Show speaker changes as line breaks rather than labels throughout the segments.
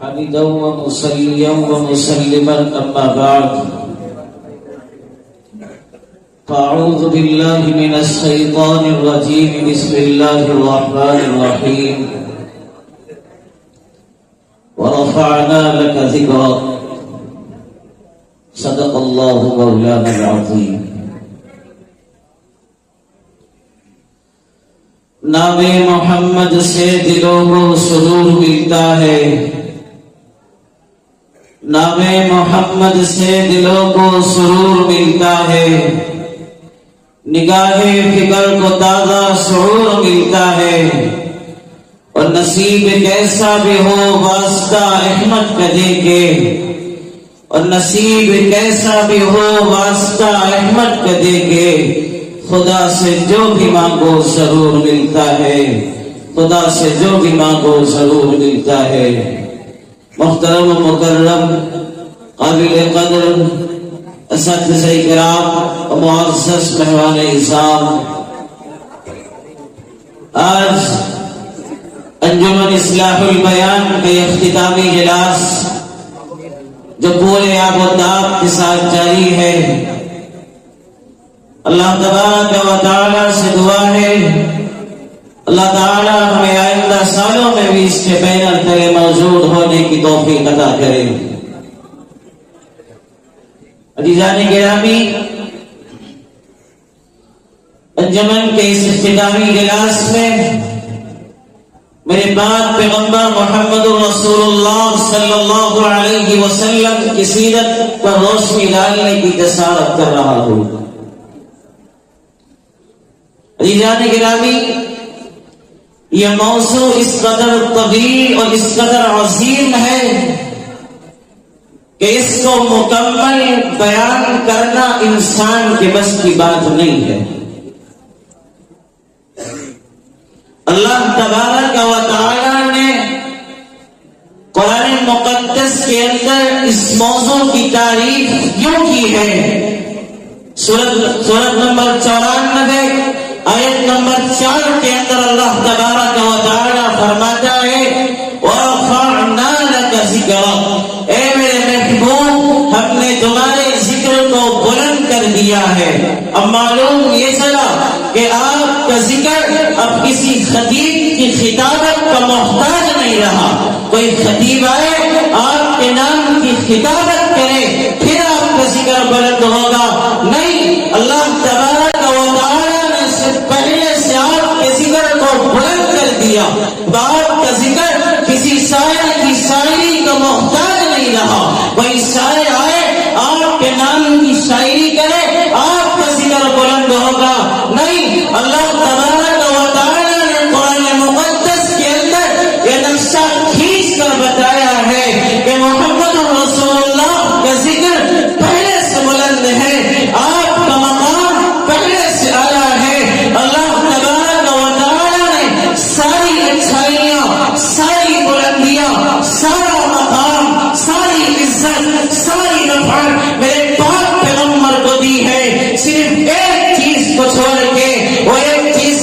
حمدا ومصليا ومسلما أما بعد فأعوذ بالله من الشيطان الرجيم بسم الله الرحمن الرحيم ورفعنا لك ذكرك صدق الله مولانا العظيم. نام محمد سے دلوں کو سرور ملتا ہے، نام محمد سے دلوں کو سرور ملتا ہے، نگاہ فکر کو تازہ شعور ملتا ہے، اور نصیب کیسا بھی ہو واسطہ احمد کا دے کے، اور نصیب کیسا بھی ہو واسطہ احمد کا دے کے، خدا سے جو بھی مانگو ضرور ملتا ہے، خدا سے جو بھی مانگو ضرور ملتا ہے. محترم و مکرم قابل قدر اساتذہ کرام و معزز مہمان اعظام، آج انجمن اصلاح البیان کے اختتامی اجلاس جو پورے آب و تاب کے ساتھ جاری ہے، اللہ تبارک و تعالی سے دعا ہے اللہ تعالی ہمیں آئندہ سالوں میں بھی اس کے بینر تلے موجود ہونے کی توفیق عطا کرے. عزیزان گرامی، انجمن کے اس اختتامی اجلاس میں میرے پاک پیغمبر محمد رسول اللہ صلی اللہ علیہ وسلم کی سیرت پر روشنی ڈالنے کی جسارت کر رہا ہوں. عزیزان گرامی، یہ موضوع اس قدر طویل اور اس قدر عظیم ہے کہ اس کو مکمل بیان کرنا انسان کے بس کی بات نہیں ہے. اللہ تبارک و تعالی نے قرآن مقدس کے اندر اس موضوع کی تعریف یوں کی ہے. سورت نمبر 94 آیت نمبر 4 کے اندر اللہ تبارک و تعالی فرماتا ہے وَرَفَعْنَا لَكَ ذِكْرَكَ، اے میرے محبوب ہم نے تمہارے ذکر کو بلند کر دیا ہے. اب معلوم یہ چلا کہ آپ کا ذکر اب کسی خطیب کی خطابت کا محتاج نہیں رہا. کوئی خطیب آئے آپ کے نام کی خطابت کرے پھر آپ کا ذکر بلند ہوگا. نہیں، اللہ تبارک و تعالی پہلے سے آپ کے ذکر کو بلند کر دیا. آپ کا ذکر کسی شاعر کی شاعری کا محتاج نہیں رہا. کوئی شاعر آئے آپ کے نام کی شاعری کرے آپ کا ذکر بلند ہوگا. نہیں، اللہ تبارک و تعالی نے قرآن مقدس کے اندر یہ نقشہ کھینچ کر بتایا ہے کہ محمد رسول اللہ کا ذکر پہلے سے بلند ہے، آپ کا مقام پہلے سے اعلیٰ ہے. اللہ تبارک و تعالی نے ساری اچھائیاں، ساری بلندیاں، سارا مقام، ساری عزت، ساری نفعت میرے پاک پیغمبر کو دی ہے. صرف ایک چیز کو چھوڑ کے، وہ ایک چیز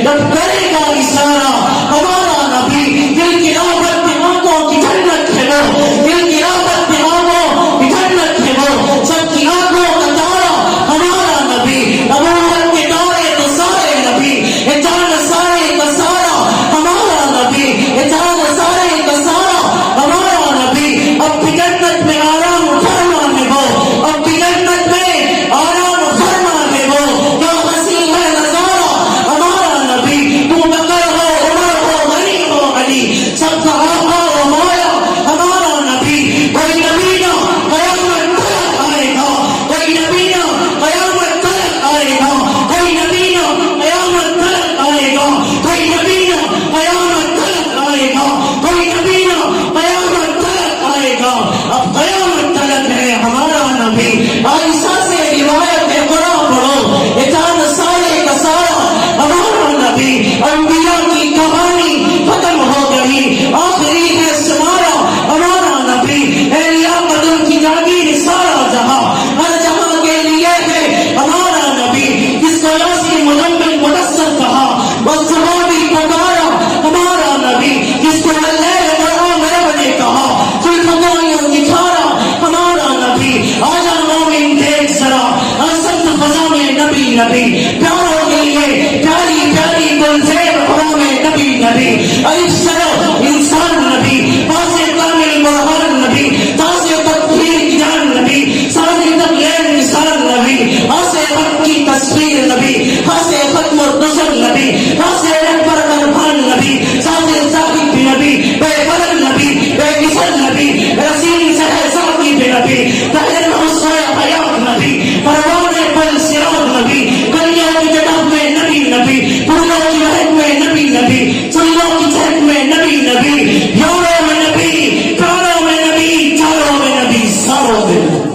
جب کرے گا اشارہ ہمارا نبی، دل کی رغبت آنکھوں کی جنت ہے وہ، دل کی رغبت آنکھوں کی جنت ہے وہ، سب کی آنکھوں کا تارا ہمارا نبی، نبوت کے تارے تو سارے نبی، یہ چاند سارے کا سارا ہمارا نبی، یہ چاند سارے کا سارا ہمارا نبی، اب بھی جنت میں آرام فرما ہے وہ، اب بھی جنت میں آرام فرما ہے وہ، کیا حسین ہے نظارہ ہمارا نبی، تو بکر ہو عمر ہو غنی ہو علی، سب کا آقا و مولا ہمارا نبی، کوئی نبی نہ قیامت تک آئے گا، کوئی نبی نہ قیامت تک آئے گا، کوئی نبی نہ قیامت تک آئے گا، کوئی نبی نہ قیامت تک آئے گا، کوئی نبی نہ قیامت تک آئے گا، اب قیامت تک ہے ہمارا نبی۔ عائشہ سے روایت قرآن پڑھو، یہ چاند سارے کا سارا ہمارا نبی، انبیاء کی کہانی ختم ہو گئی، آخری ہے سمارا ہمارا نبی، اہلیہ قدر کی جاگیر سارا جہاں، ہر جہاں کے لیے ہے ہمارا نبی، جس کو یاسین مزمل مدثر کہا، والصبح بھی پکارا ہمارا نبی، جس کو اللیل والآمر نے کہا، فی الفضائل دکھارا ہمارا نبی، آجا مومن دیکھ ذرا آسند فضا میں نبی نبی، پیاروں کے لیے پیاری پیاری گلزیر ہوا میں نبی نبی، عرش سرو انسان نبی، پاس کامل برہان نبی، تاز تطہیر کی جان نبی، ساز تغیر نثار نبی، حاس حق کی تصویر نبی، حاس ختم الرسل نبی، حاس اکبر قربان نبی، ساز صاحب نبی، بے بدل نبی، بے مثل نبی، رسول سہر ساقی نبی، طاہر حسن حیات نبی، پروان پل سراج نبی، کلیوں کی جٹاب میں نبی نبی، پھولوں کی مہک میں نبی نبی، چلوں کی چہک میں نبی نبی، یاروں میں نبی، پیاروں میں نبی، چاروں میں نبی، ساروں میں نبی،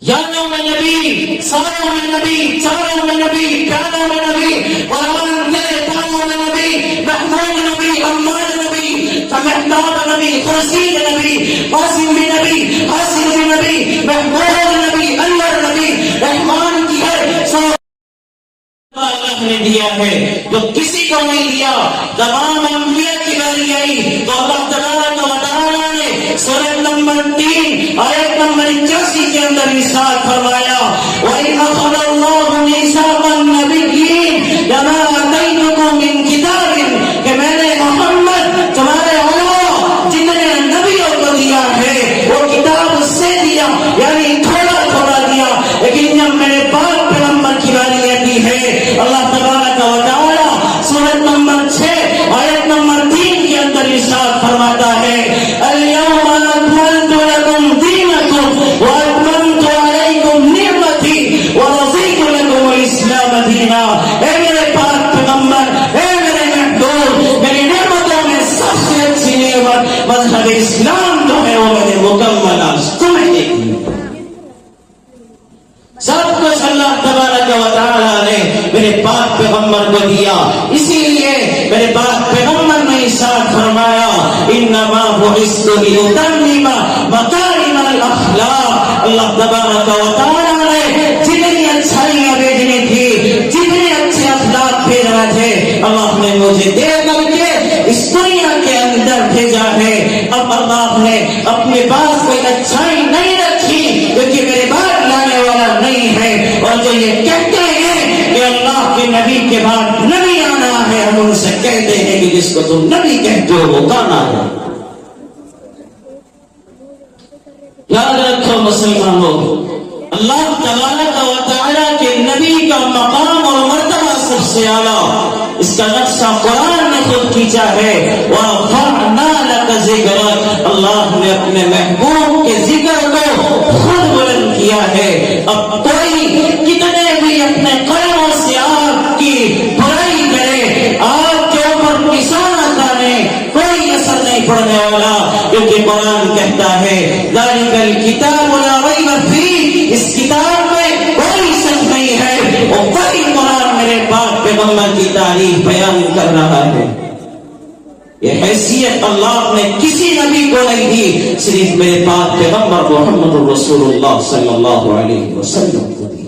یاروں میں نبی، ساروں میں نبی، چاروں میں نبی، پیاروں میں نبی، قرآن تیرے پاؤں میں نبی، محمود نبی، عمار نبی، مہتاب نبی، خورشید نبی، قاسم بھی نبی، حاصل بھی نبی، محمود نبی، انور نبی، رحمان کی ہے سو اللہ نے دیا ہے جو کسی کو نہیں دیا۔ تمام انبیاء کی باری آئی تو اللہ تبارک و تعالیٰ نے سورہ نمبر 3 آیت نمبر 81 کے اندر ارشاد فرمایا، وَإِذْ أَخَذَ اللَّهُ مِيثَاقَ النَّبِيِّينَ لَمَا آتَيْتُكُم مِّن كِتَابٍ، کہ میں نے محمد تمہارے علاوہ جتنے نبیوں کو دیا ہے وہ کتاب اس سے دیا، یعنی تھوڑا تھوڑا دیا، لیکن جب میرے پاک پیغمبر کی باری آتی ہے اللہ تبارک و تعالی سورۃ نمبر 6 آیت نمبر 3 کے اندر ارشاد فرماتا ہے، اليوم اکملت لکم دینکم واتممت علیکم نعمتی ورضیت لکم الاسلام دینا۔ اے میرے پاک پیغمبر، اے میرے محبوب، میری نعمتوں میں سب سے اچھی نعمت مذہب اسلام جو ہے وہ میں نے مکمل آج تمہیں دی۔ سب کچھ اللہ تبارک و تعالیٰ نے میرے پاک پیغمبر کو دیا، اسی لیے میرے پاک پیغمبر نے ارشاد فرمایا، انما بعثت لاتمم مکارم الاخلاق۔ اللہ تبارک و تعالیٰ نے جتنی اچھائیاں بھیجنی تھی، جتنے اچھے اخلاق بھیجنا تھے، اللہ نے مجھے دے کر کے اس دنیا کے اندر بھیجا ہے۔ اب اللہ نے اپنے پاس کوئی اچھائی نہیں رکھی کیونکہ میرے بعد لانے والا نہیں ہے، اور جو یہ کہتے ہیں کہ اللہ کے نبی کے بعد نبی آنا ہے، ہم ان سے کہتے ہیں کہ جس کو تم نبی کہتے ہو وہ گانا ہے۔ یاد رکھو مسلمانوں، اللہ تبارک و تعالیٰ کے نبی کا مقام اور مرتبہ سب سے اعلیٰ، اس کا نقشہ قرآن نے خود کھینچا ہے، وَرَفَعْنَا لَكَ ذِكْرَكَ۔ اللہ نے اپنے محبوب کے ذکر کو خود بلند کیا ہے۔ اب کوئی کتنے بھی اپنے قلموں سے آپ کی برائی کرے، آپ کے اوپر نشانہ تانے، کوئی اثر نہیں پڑنے والا، کیونکہ قرآن کہتا ہے ذَلِكَ الْكِتَابُ لَا رَيْبَ فِيهِ، اس کتاب میں کوئی شک نہیں ہے، اور کوئی قرآن میرے پاک پیغمبر کی تعریف بیان کر رہا ہے۔ یہ حیثیت اللہ نے کسی نبی کو نہیں دی، صرف میرے پاک پیغمبر محمد رسول اللہ صلی اللہ علیہ وسلم کو دی۔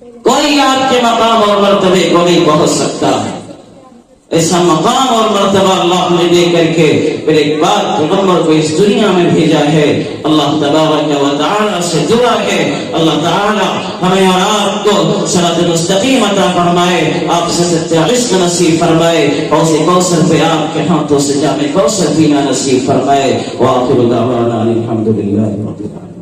کوئی آپ کے مقام اور مرتبے کو نہیں پہنچ سکتا. ایسا مقام اور مرتبہ اللہ نے دے کر کے پھر ایک بات پیغمبر کو اس دنیا میں بھیجا ہے. اللہ تبارک و تعالی سے دعا ہے اللہ تعالی ہمیں اور آپ کو صراط مستقیم عطا فرمائے, آپ سے سچا عشق نصیب فرمائے, حوض کوثر پہ آپ کے ہاتھوں سے جام کوثر پینا نصیب فرمائے. وآخر دعوانا الحمدللہ رب العالمین.